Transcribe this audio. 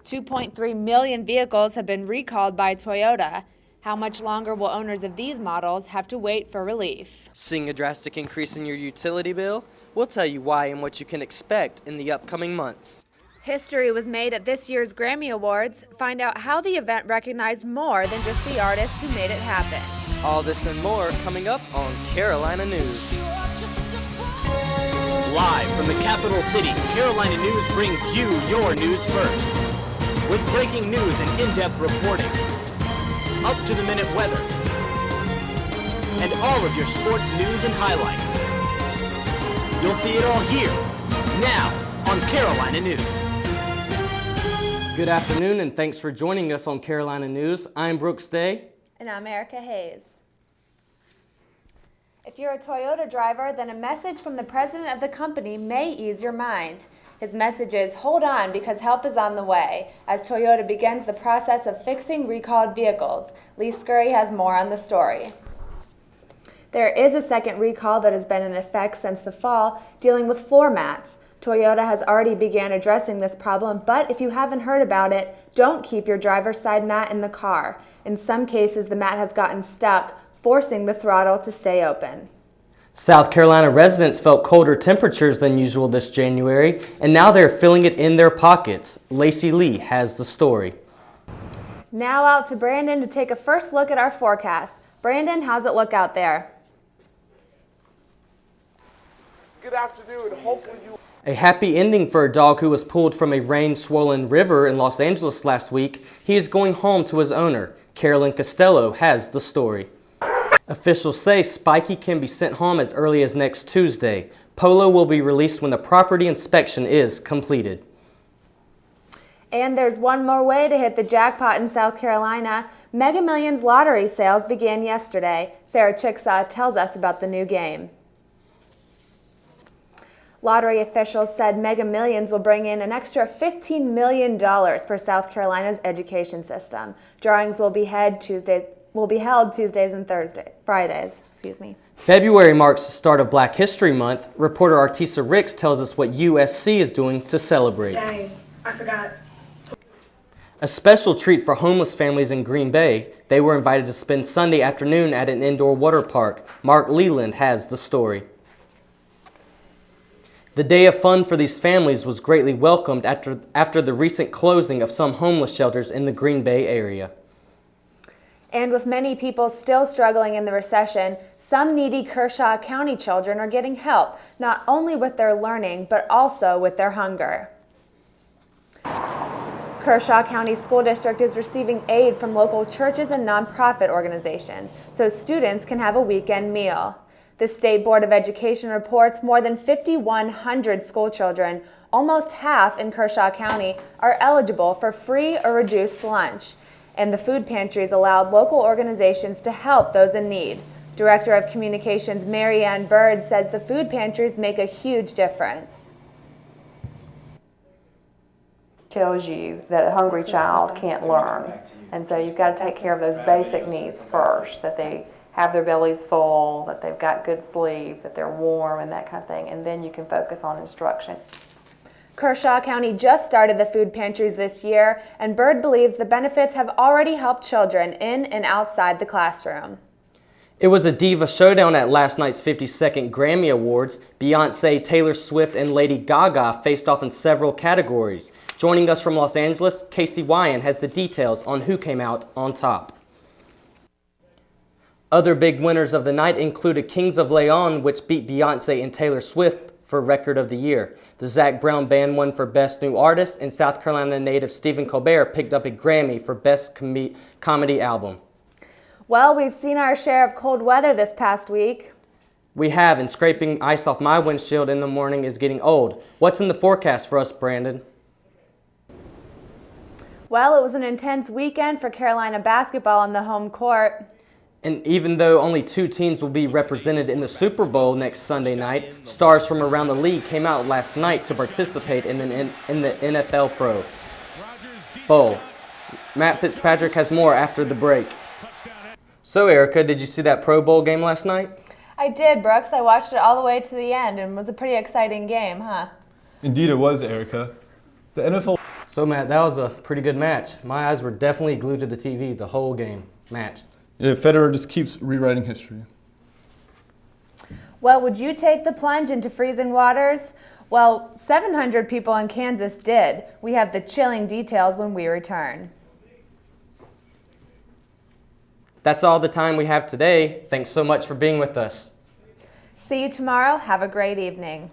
2.3 million vehicles have been recalled by Toyota. How much longer will owners of these models have to wait for relief? Seeing a drastic increase in your utility bill? We'll tell you why and what you can expect in the upcoming months. History was made at this year's Grammy Awards. Find out how the event recognized more than just the artists who made it happen. All this and more coming up on Carolina News. Live from the capital city, Carolina News brings you your news first. With breaking news and in-depth reporting, up-to-the-minute weather, and all of your sports news and highlights. You'll see it all here, now, on Carolina News. Good afternoon, and thanks for joining us on Carolina News. I'm Brooks Day. And I'm Erika Hayes. If you're a Toyota driver, then a message from the president of the company may ease your mind. His message is, hold on because help is on the way, as Toyota begins the process of fixing recalled vehicles. Lee Scurry has more on the story. There is a second recall that has been in effect since the fall, dealing with floor mats. Toyota has already began addressing this problem, but if you haven't heard about it, don't keep your driver's side mat in the car. In some cases, the mat has gotten stuck, forcing the throttle to stay open. South Carolina residents felt colder temperatures than usual this January, and now they're feeling it in their pockets. Lacey Lee has the story. Now out to Brandon to take a first look at our forecast. Brandon, how's it look out there? Good afternoon. Hopefully you... A happy ending for a dog who was pulled from a rain-swollen river in Los Angeles last week. He is going home to his owner. Carolyn Costello has the story. Officials say Spiky can be sent home as early as next Tuesday. Polo will be released when the property inspection is completed. And there's one more way to hit the jackpot in South Carolina. Mega Millions lottery sales began yesterday. Sarah Chicksaw tells us about the new game. Lottery officials said Mega Millions will bring in an extra $15 million for South Carolina's education system. Drawings will be held Tuesdays and Fridays. February marks the start of Black History Month. Reporter Artisa Ricks tells us what USC is doing to celebrate. Dang, I forgot. A special treat for homeless families in Green Bay. They were invited to spend Sunday afternoon at an indoor water park. Mark Leland has the story. The day of fun for these families was greatly welcomed after the recent closing of some homeless shelters in the Green Bay area. And with many people still struggling in the recession, some needy Kershaw County children are getting help, not only with their learning, but also with their hunger. Kershaw County School District is receiving aid from local churches and nonprofit organizations, so students can have a weekend meal. The State Board of Education reports more than 5,100 school children, almost half in Kershaw County, are eligible for free or reduced lunch. And the food pantries allowed local organizations to help those in need. Director of Communications Mary Ann Bird says the food pantries make a huge difference. Tells you that a hungry child can't learn. And so you've got to take care of those basic needs first, that they have their bellies full, that they've got good sleep, that they're warm and that kind of thing, and then you can focus on instruction. Kershaw County just started the food pantries this year, and Bird believes the benefits have already helped children in and outside the classroom. It was a diva showdown at last night's 52nd Grammy Awards. Beyoncé, Taylor Swift, and Lady Gaga faced off in several categories. Joining us from Los Angeles, Casey Wyan has the details on who came out on top. Other big winners of the night included Kings of Leon, which beat Beyoncé and Taylor Swift for Record of the Year. The Zac Brown Band won for Best New Artist, and South Carolina native Stephen Colbert picked up a Grammy for Best Comedy Album. Well, we've seen our share of cold weather this past week. We have, and scraping ice off my windshield in the morning is getting old. What's in the forecast for us, Brandon? Well, it was an intense weekend for Carolina basketball on the home court. And even though only 2 teams will be represented in the Super Bowl next Sunday night, stars from around the league came out last night to participate in the NFL Pro Bowl. Matt Fitzpatrick has more after the break. So, Erika, did you see that Pro Bowl game last night? I did, Brooks. I watched it all the way to the end, and it was a pretty exciting game, huh? Indeed it was, Erika. The NFL... So, Matt, that was a pretty good match. My eyes were definitely glued to the TV the whole game match. Yeah, Federer just keeps rewriting history. Well, would you take the plunge into freezing waters? Well, 700 people in Kansas did. We have the chilling details when we return. That's all the time we have today. Thanks so much for being with us. See you tomorrow. Have a great evening.